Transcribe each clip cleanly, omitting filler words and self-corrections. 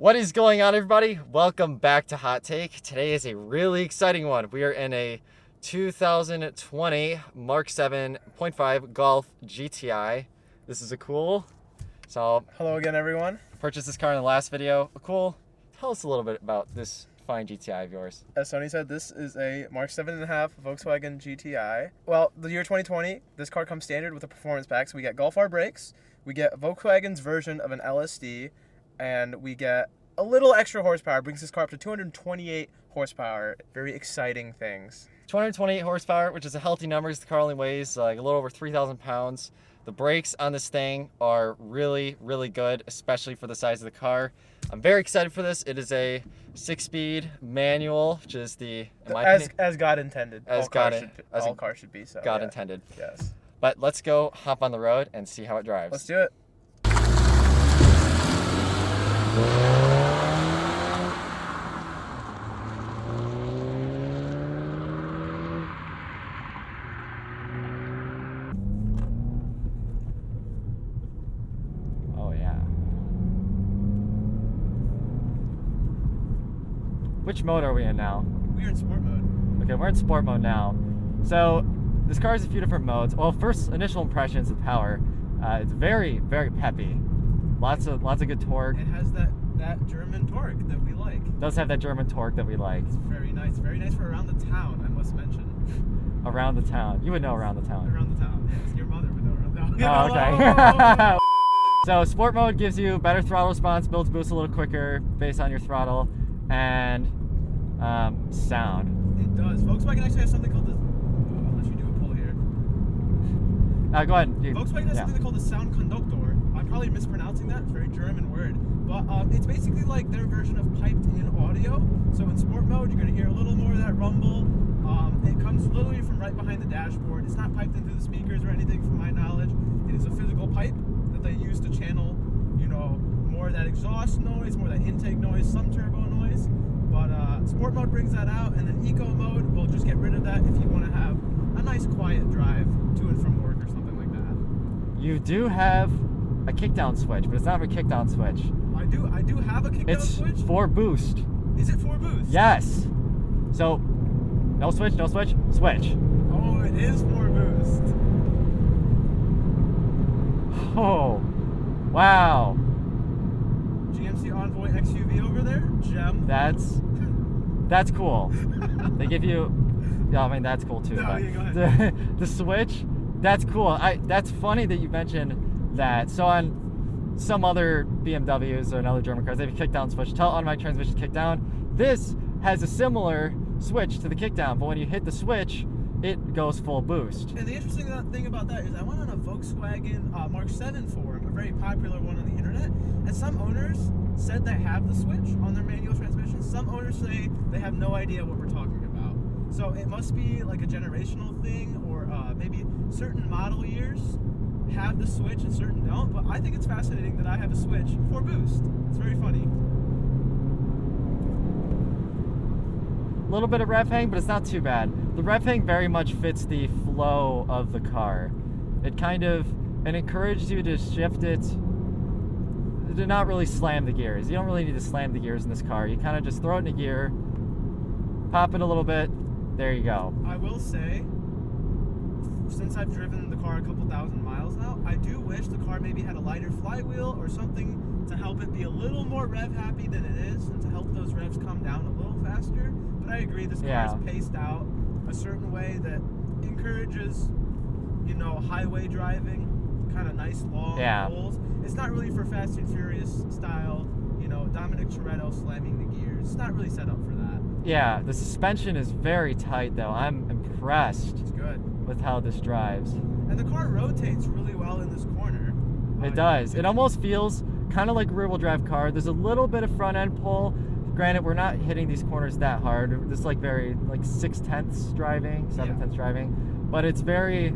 What is going on, everybody? Welcome back to Hot Take. Today is a really exciting one. We are in a 2020 Mark 7.5 Golf GTI. This is a cool. So, hello again, everyone. Purchased this car in the last video. Cool. Tell us a little bit about this fine GTI of yours. As Sony said, this is a Mark 7.5 Volkswagen GTI. Well, the year 2020, this car comes standard with a performance pack. So we get Golf R brakes, we get Volkswagen's version of an LSD, and we get a little extra horsepower. Brings this car up to 228 horsepower. Very exciting things. 228 horsepower, which is a healthy number because the car only weighs like a little over 3,000 pounds. The brakes on this thing are really, really good, especially for the size of the car. I'm very excited for this. It is a 6-speed manual, which is the as God intended. All cars should be so. God intended. Yes. But let's go hop on the road and see how it drives. Let's do it. Which mode are we in now? We are in sport mode. Okay, we're in sport mode now. So this car has a few different modes. Well, first initial impressions of power. It's very, very peppy. Lots of good torque. It has that German torque that we like. It does have that German torque that we like. It's very nice. Very nice for around the town, I must mention. Around the town. You would know around the town. Around the town. Yes, your mother would know around the town. Oh, okay. So sport mode gives you better throttle response, builds boost a little quicker based on your throttle, and sound. It does. Volkswagen actually has something called the... I'll let you do a pull here. Go ahead. Volkswagen has something called the sound conductor. I'm probably mispronouncing that. It's a very German word. But it's basically like their version of piped-in audio. So in sport mode, you're going to hear a little more of that rumble. It comes literally from right behind the dashboard. It's not piped into the speakers or anything, from my knowledge. It is a physical pipe that they use to channel, more of that exhaust noise, more of that intake noise, some turbo noise. But sport mode brings that out, and then eco mode will just get rid of that if you want to have a nice quiet drive to and from work or something like that. You do have a kickdown switch, but it's not a kickdown switch. I do have a kickdown switch. It's for boost. Is it for boost? Yes. So, no switch, switch. Oh, it is for boost. Oh, wow. GMC Envoy XUV over there, gem. That's cool. They give you, yeah, I mean that's cool too. No, yeah, go ahead. The switch, that's cool. That's funny that you mentioned that. So on some other BMWs or other German cars, they have a kickdown switch. Tell automatic transmission kickdown. This has a similar switch to the kickdown, but when you hit the switch, it goes full boost. And the interesting thing about that is I went on a Volkswagen Mark 7 forum, a very popular one on the internet, and some owners said they have the switch on their manual transmission. Some owners say they have no idea what we're talking about. So it must be like a generational thing, or maybe certain model years have the switch and certain don't, but I think it's fascinating that I have a switch for boost. It's very funny. A little bit of rev hang, but it's not too bad. The rev hang very much fits the flow of the car. It encourages you to shift it, to not really slam the gears. You don't really need to slam the gears in this car. You kind of just throw it in a gear, pop it a little bit, there you go. I will say, since I've driven the car a couple thousand miles now, I do wish the car maybe had a lighter flywheel or something to help it be a little more rev happy than it is, and to help those revs come down a little faster. But I agree, this car is paced out a certain way that encourages, highway driving, kind of nice long pulls. It's not really for Fast and Furious style, Dominic Toretto slamming the gears. It's not really set up for that. Yeah, the suspension is very tight though. I'm impressed. It's good with how this drives. And the car rotates really well in this corner. It does. It almost feels kind of like a rear-wheel drive car. There's a little bit of front end pull. Granted, we're not hitting these corners that hard. This is like 6/10 driving, 7/10 driving, but it's very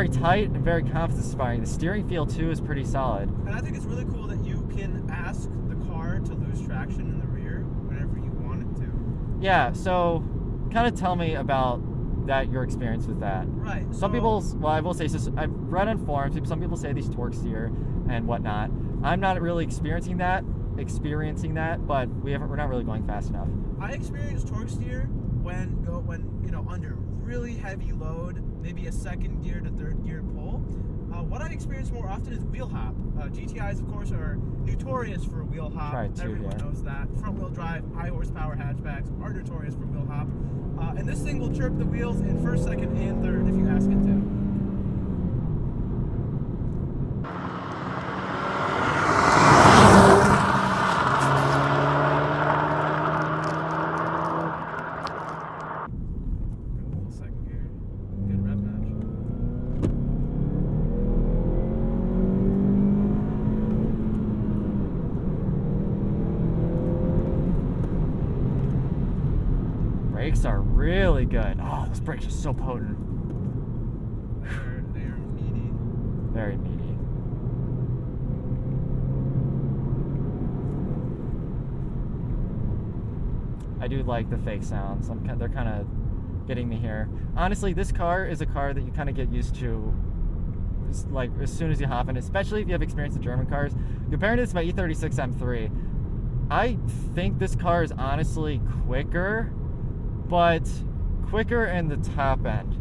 tight and very confidence inspiring. The steering feel too is pretty solid. And I think it's really cool that you can ask the car to lose traction in the rear whenever you want it to. Yeah. So, kind of tell me about your experience with that. Right. Some people, well, I will say, I've read on forums, some people say these torque steer and whatnot, I'm not really experiencing that, but we're not really going fast enough. I experienced torque steer when under really heavy load, maybe a second gear to third gear pull. What I experience more often is wheel hop. GTIs, of course, are notorious for wheel hop. Everyone knows that. Front wheel drive, high horsepower hatchbacks are notorious for wheel hop. And this thing will chirp the wheels in first, second, and third if you ask it to. Brakes are really good. Oh, those brakes are so potent. They are meaty. Very meaty. I do like the fake sounds. They're kind of getting me here. Honestly, this car is a car that you kind of get used to, like as soon as you hop in, especially if you have experience with German cars. Comparing this to my E36 M3, I think this car is honestly quicker, but quicker in the top end.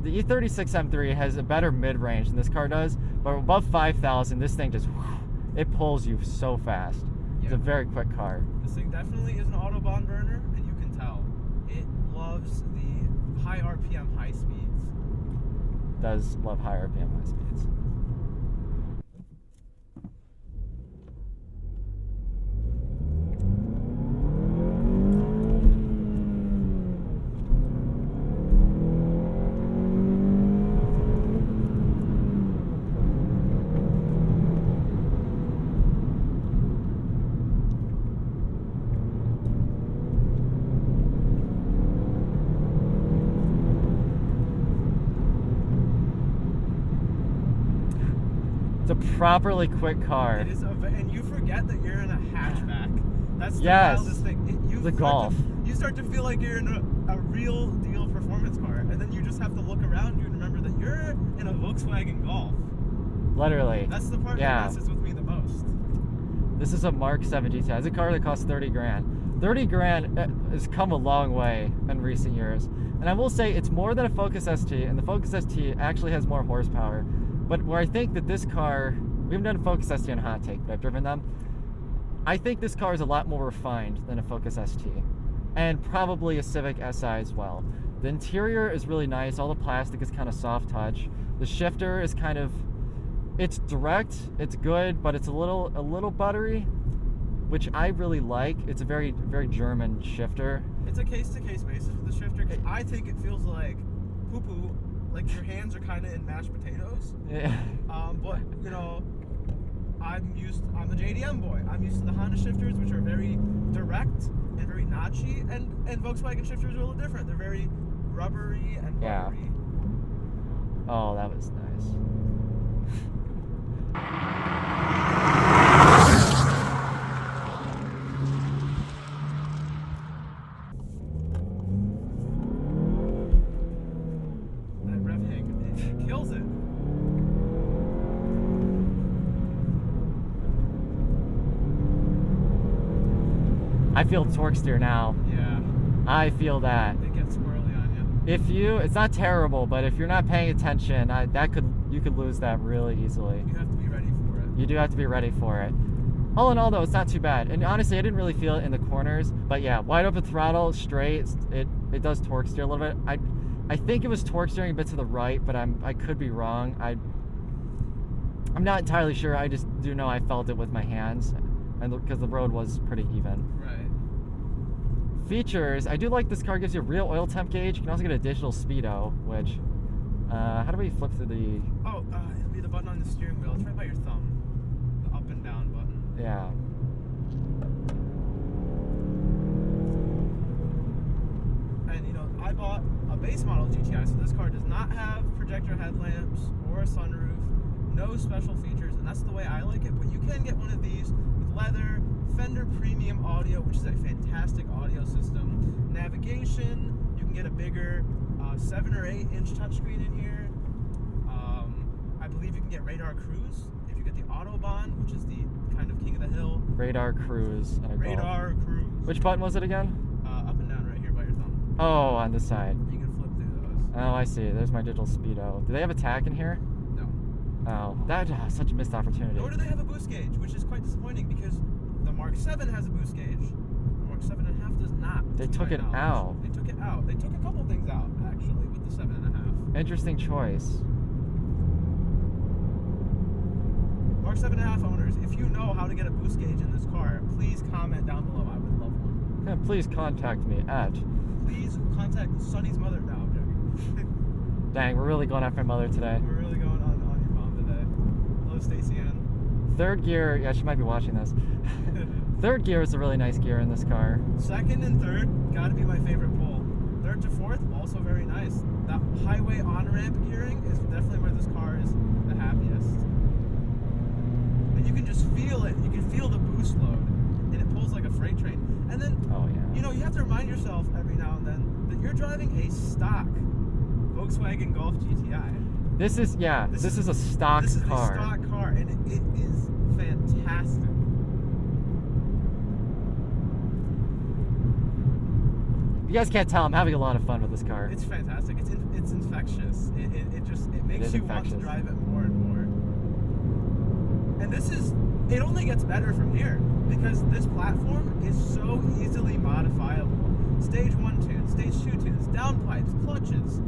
The E36 M3 has a better mid-range than this car does, but above 5,000, this thing just, it pulls you so fast. Yeah. It's a very quick car. This thing definitely is an Autobahn burner, and you can tell. It loves the high RPM, high speeds. Does love high RPM, high speeds. It's a properly quick car. It is, and you forget that you're in a hatchback. That's the wildest thing. The Golf. You start to feel like you're in a real deal performance car, and then you just have to look around you and remember that you're in a Volkswagen Golf. Literally. That's the part that messes with me the most. This is a Mark 7 GTI. It's a car that costs 30 grand. 30 grand has come a long way in recent years. And I will say it's more than a Focus ST, and the Focus ST actually has more horsepower. But where I think that this car, we haven't done a Focus ST on Hot Take, but I've driven them. I think this car is a lot more refined than a Focus ST, and probably a Civic Si as well. The interior is really nice. All the plastic is kind of soft touch. The shifter is kind of, it's direct, it's good, but it's a little buttery, which I really like. It's a very, very German shifter. It's a case-to-case basis with the shifter, because I think it feels like poo-poo. Like your hands are kind of in mashed potatoes. Yeah. But you know, I'm a JDM boy. I'm used to the Honda shifters, which are very direct and very notchy, and Volkswagen shifters are a little different. They're very rubbery and buttery. Oh, that was nice. Kills it. I feel torque steer now. Yeah. I feel that. It gets squirrely on you. It's not terrible, but if you're not paying attention, you could lose that really easily. You have to be ready for it. You do have to be ready for it. All in all, though, it's not too bad. And honestly, I didn't really feel it in the corners. But yeah, wide open throttle, straight, it does torque steer a little bit. I think it was torque steering a bit to the right, but I could be wrong. I'm not entirely sure. I just do know I felt it with my hands, and because the road was pretty even. Right. Features, I do like this car. Gives you a real oil temp gauge. You can also get a digital speedo, which how do we flip through the? Oh, it'll be the button on the steering wheel. It's right by your thumb, the up and down button. Yeah. And you know, I bought a base model GTI, so this car does not have projector headlamps or a sunroof, no special features, and that's the way I like it. But you can get one of these with leather, Fender premium audio, which is a fantastic audio system, navigation. You can get a bigger 7 or 8 inch touchscreen in here. I believe you can get radar cruise if you get the Autobahn, which is the kind of king of the hill. Radar, cruise, and a Golf. Radar, cruise. Which button was it again? Up and down right here by your thumb. Oh, on this side. You can flip through those. Oh, I see. There's my digital speedo. Do they have a tack in here? No. Oh, that such a missed opportunity. Nor do they have a boost gauge, which is quite disappointing because the Mark 7 has a boost gauge. The Mark 7.5 does not. They to took my it knowledge. out. They took it out. They took a couple things out actually with the 7.5. Interesting choice. Mark 7.5 owners, if you know how to get a boost gauge in this car, please comment down below. I would love one. Yeah, please contact me at. Please contact Sonny's mother. No, I'm joking. Dang, we're really going after my mother today. We're really going on your mom today. Hello, Stacy Ann. Third gear, yeah, she might be watching this. Third gear is a really nice gear in this car. Second and third, gotta be my favorite pull. Third to fourth, also very nice. That highway on-ramp gearing is definitely where this car is the happiest. And you can just feel it. You can feel the boost load. And it pulls like a freight train. And then, Oh, yeah. you know, you have to remind yourself every now and then that you're driving a stock Volkswagen Golf GTI. This is, yeah, this is a stock This is car. a stock car, and it is fantastic. You guys can't tell, I'm having a lot of fun with this car. It's fantastic. It's infectious. It makes you want to drive it more and more. And it only gets better from here because this platform is so easily modifiable. Stage 1 tunes, stage 2 tunes, downpipes, clutches.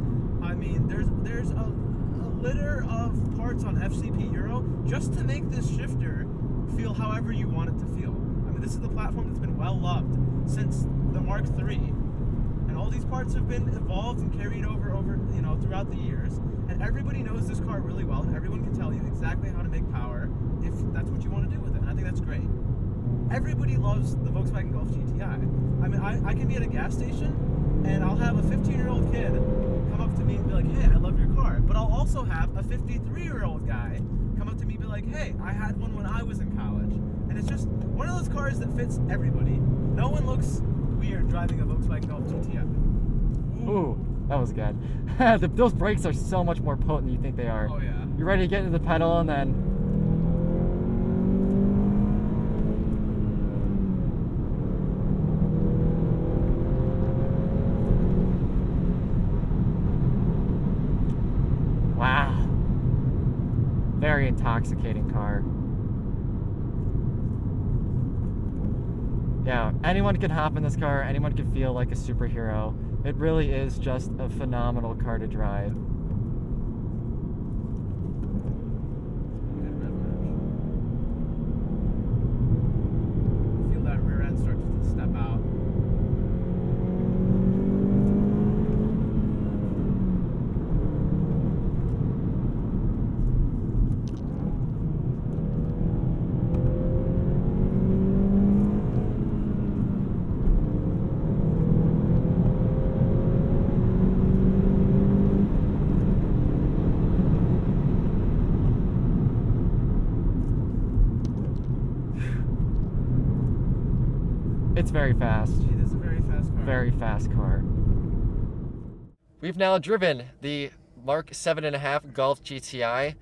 I mean, there's a litter of parts on FCP Euro just to make this shifter feel however you want it to feel. I mean, this is the platform that's been well loved since the Mark III. And all these parts have been evolved and carried over throughout the years. And everybody knows this car really well, and everyone can tell you exactly how to make power if that's what you want to do with it. And I think that's great. Everybody loves the Volkswagen Golf GTI. I mean, I can be at a gas station, and I'll have a 15-year-old kid come up to me and be like, hey, I love your car. But I'll also have a 53-year-old guy come up to me and be like, hey, I had one when I was in college. And it's just one of those cars that fits everybody. No one looks weird driving a Volkswagen Golf GTI. Ooh, that was good. Those brakes are so much more potent than you think they are. Oh, yeah. You're ready to get into the pedal and then... Wow. Very intoxicating car. Yeah, anyone can hop in this car, anyone can feel like a superhero. It really is just a phenomenal car to drive. Feel that rear end start to step out. It's very fast. It is a very fast car. Very fast car. We've now driven the Mark 7.5 Golf GTI.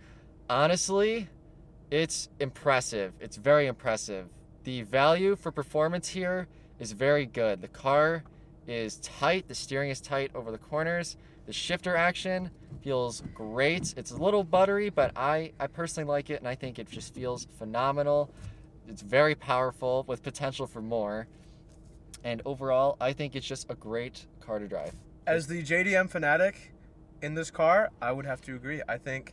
Honestly, it's impressive. It's very impressive. The value for performance here is very good. The car is tight. The steering is tight over the corners. The shifter action feels great. It's a little buttery, but I personally like it, and I think it just feels phenomenal. It's very powerful with potential for more. And overall, I think it's just a great car to drive. As the JDM fanatic in this car, I would have to agree. I think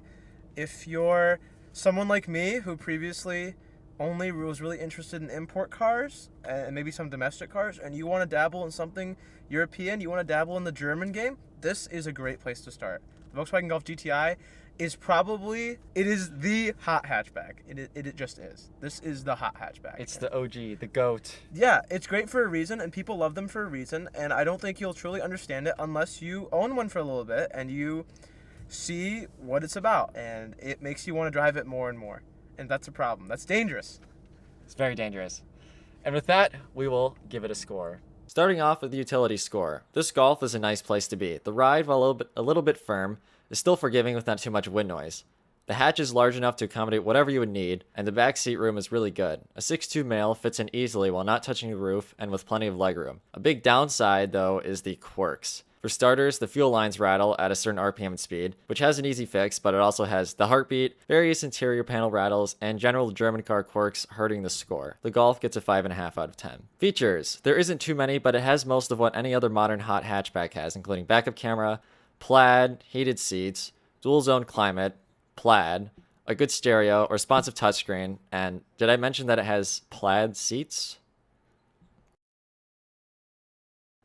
if you're someone like me who previously only was really interested in import cars and maybe some domestic cars, and you want to dabble in something European, you want to dabble in the German game, this is a great place to start. The Volkswagen Golf GTI is the hot hatchback. It just is. This is the hot hatchback. It's the OG, the GOAT. Yeah, it's great for a reason, and people love them for a reason, and I don't think you'll truly understand it unless you own one for a little bit and you see what it's about, and it makes you want to drive it more and more. And that's a problem. That's dangerous. It's very dangerous. And with that, we will give it a score. Starting off with the utility score, this Golf is a nice place to be. The ride, while a little bit firm, is still forgiving with not too much wind noise. The hatch is large enough to accommodate whatever you would need, and the back seat room is really good. A 6'2 male fits in easily while not touching the roof and with plenty of legroom. A big downside, though, is the quirks. For starters, the fuel lines rattle at a certain RPM and speed, which has an easy fix, but it also has the heartbeat, various interior panel rattles, and general German car quirks hurting the score. The Golf gets a 5.5 out of 10. Features. There isn't too many, but it has most of what any other modern hot hatchback has, including backup camera, plaid, heated seats, dual zone climate, plaid, a good stereo, a responsive touchscreen, and did I mention that it has plaid seats?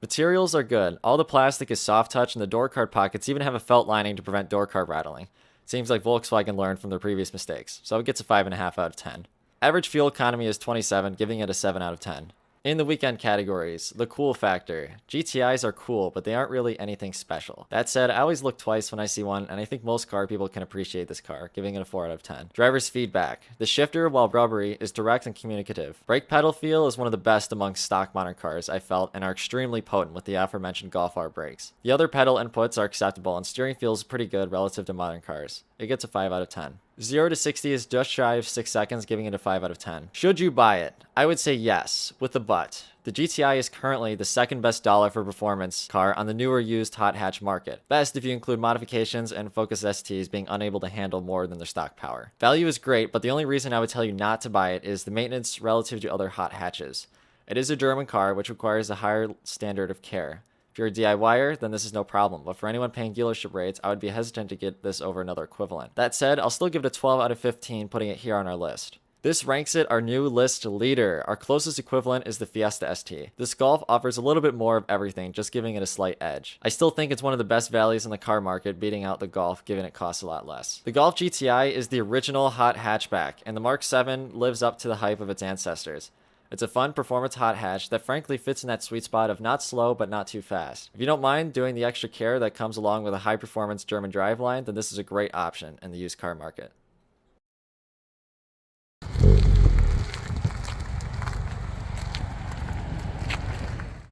Materials are good. All the plastic is soft touch and the door card pockets even have a felt lining to prevent door card rattling. Seems like Volkswagen learned from their previous mistakes, so it gets a 5.5 out of 10. Average fuel economy is 27, giving it a 7 out of 10. In the weekend categories, the cool factor. GTIs are cool, but they aren't really anything special. That said, I always look twice when I see one, and I think most car people can appreciate this car, giving it a 4 out of 10. Driver's feedback. The shifter, while rubbery, is direct and communicative. Brake pedal feel is one of the best amongst stock modern cars, I felt, and are extremely potent with the aforementioned Golf R brakes. The other pedal inputs are acceptable, and steering feels pretty good relative to modern cars. It gets a 5 out of 10. 0 to 60 is just shy of 6 seconds, giving it a 5 out of 10. Should you buy it? I would say yes, with a but. The GTI is currently the second best dollar for performance car on the newer used hot hatch market. Best if you include modifications and Focus STs being unable to handle more than their stock power. Value is great, but the only reason I would tell you not to buy it is the maintenance relative to other hot hatches. It is a German car, which requires a higher standard of care. If you're a DIYer, then this is no problem, but for anyone paying dealership rates, I would be hesitant to get this over another equivalent. That said, I'll still give it a 12 out of 15, putting it here on our list. This ranks it our new list leader. Our closest equivalent is the Fiesta ST. This Golf offers a little bit more of everything, just giving it a slight edge. I still think it's one of the best values in the car market, beating out the Golf, given it costs a lot less. The Golf GTI is the original hot hatchback, and the Mark 7 lives up to the hype of its ancestors. It's a fun performance hot hatch that frankly fits in that sweet spot of not slow but not too fast. If you don't mind doing the extra care that comes along with a high performance German driveline, then this is a great option in the used car market.